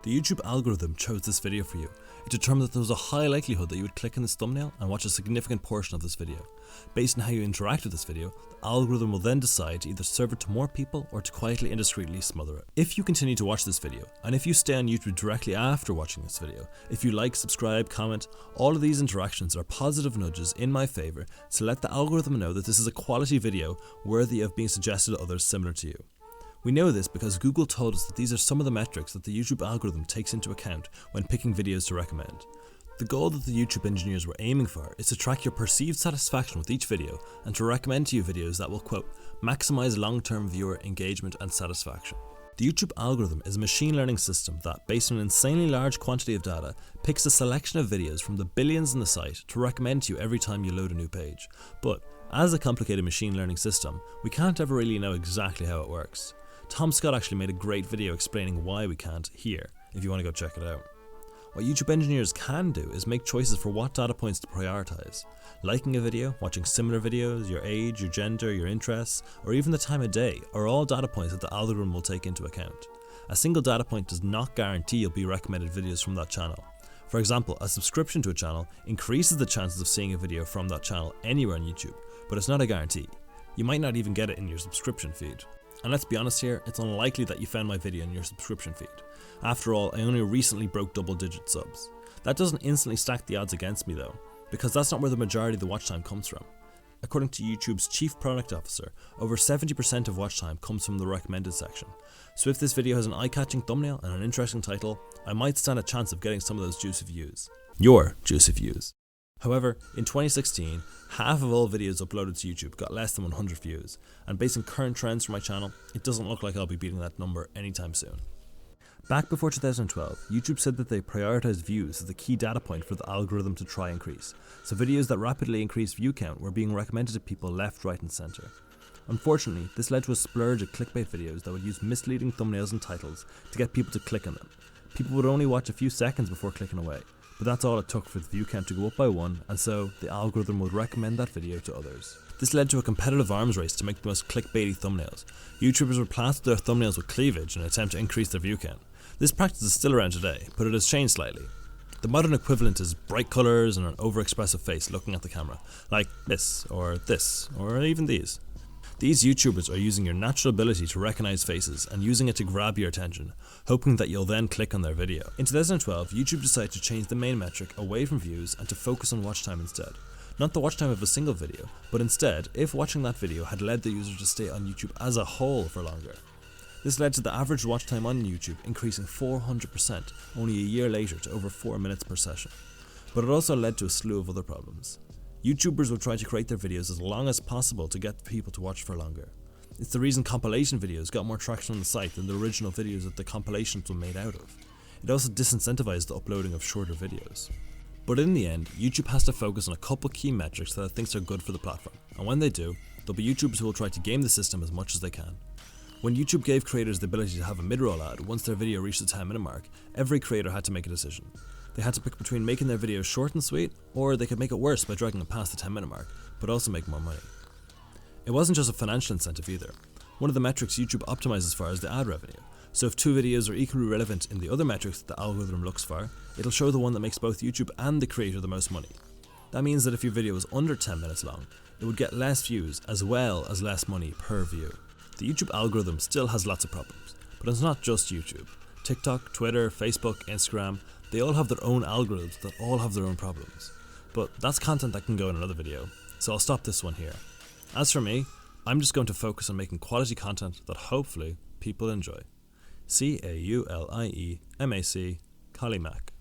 The YouTube algorithm chose this video for you. It determined that there was a high likelihood that you would click on this thumbnail and watch a significant portion of this video. Based on how you interact with this video, the algorithm will then decide to either serve it to more people or to quietly and discreetly smother it. If you continue to watch this video, and if you stay on YouTube directly after watching this video, if you like, subscribe, comment, all of these interactions are positive nudges in my favour to let the algorithm know that this is a quality video worthy of being suggested to others similar to you. We know this because Google told us that these are some of the metrics that the YouTube algorithm takes into account when picking videos to recommend. The goal that the YouTube engineers were aiming for is to track your perceived satisfaction with each video and to recommend to you videos that will, quote, maximize long-term viewer engagement and satisfaction. The YouTube algorithm is a machine learning system that, based on an insanely large quantity of data, picks a selection of videos from the billions on the site to recommend to you every time you load a new page. But, as a complicated machine learning system, we can't ever really know exactly how it works. Tom Scott actually made a great video explaining why we can't here, if you want to go check it out. What YouTube engineers can do is make choices for what data points to prioritize. Liking a video, watching similar videos, your age, your gender, your interests, or even the time of day are all data points that the algorithm will take into account. A single data point does not guarantee you'll be recommended videos from that channel. For example, a subscription to a channel increases the chances of seeing a video from that channel anywhere on YouTube, but it's not a guarantee. You might not even get it in your subscription feed. And let's be honest here, it's unlikely that you found my video in your subscription feed. After all, I only recently broke double-digit subs. That doesn't instantly stack the odds against me though, because that's not where the majority of the watch time comes from. According to YouTube's chief product officer, over 70% of watch time comes from the recommended section. So if this video has an eye-catching thumbnail and an interesting title, I might stand a chance of getting some of those juicy views. Your juicy views. However, in 2016, half of all videos uploaded to YouTube got less than 100 views, and based on current trends for my channel, it doesn't look like I'll be beating that number anytime soon. Back before 2012, YouTube said that they prioritized views as the key data point for the algorithm to try increase, so videos that rapidly increased view count were being recommended to people left, right and centre. Unfortunately, this led to a splurge of clickbait videos that would use misleading thumbnails and titles to get people to click on them. People would only watch a few seconds before clicking away. But that's all it took for the view count to go up by 1, and so the algorithm would recommend that video to others. This led to a competitive arms race to make the most clickbaity thumbnails. YouTubers would plaster their thumbnails with cleavage in an attempt to increase their view count. This practice is still around today, but it has changed slightly. The modern equivalent is bright colours and an overexpressive face looking at the camera, like this, or even these. These YouTubers are using your natural ability to recognize faces and using it to grab your attention, hoping that you'll then click on their video. In 2012, YouTube decided to change the main metric away from views and to focus on watch time instead. Not the watch time of a single video, but instead, if watching that video had led the user to stay on YouTube as a whole for longer. This led to the average watch time on YouTube increasing 400% only a year later to over 4 minutes per session. But it also led to a slew of other problems. YouTubers will try to create their videos as long as possible to get people to watch for longer. It's the reason compilation videos got more traction on the site than the original videos that the compilations were made out of. It also disincentivized the uploading of shorter videos. But in the end, YouTube has to focus on a couple key metrics that it thinks are good for the platform, and when they do, there'll be YouTubers who will try to game the system as much as they can. When YouTube gave creators the ability to have a mid-roll ad once their video reached the 10-minute mark, every creator had to make a decision. They had to pick between making their videos short and sweet, or they could make it worse by dragging it past the 10-minute mark, but also make more money. It wasn't just a financial incentive either. One of the metrics YouTube optimizes for is the ad revenue, so if 2 videos are equally relevant in the other metrics that the algorithm looks for, it'll show the one that makes both YouTube and the creator the most money. That means that if your video is under 10 minutes long, it would get less views as well as less money per view. The YouTube algorithm still has lots of problems, but it's not just YouTube. TikTok, Twitter, Facebook, Instagram, they all have their own algorithms that all have their own problems. But that's content that can go in another video, so I'll stop this one here. As for me, I'm just going to focus on making quality content that hopefully people enjoy. CAULIEMAC, Collie Mac.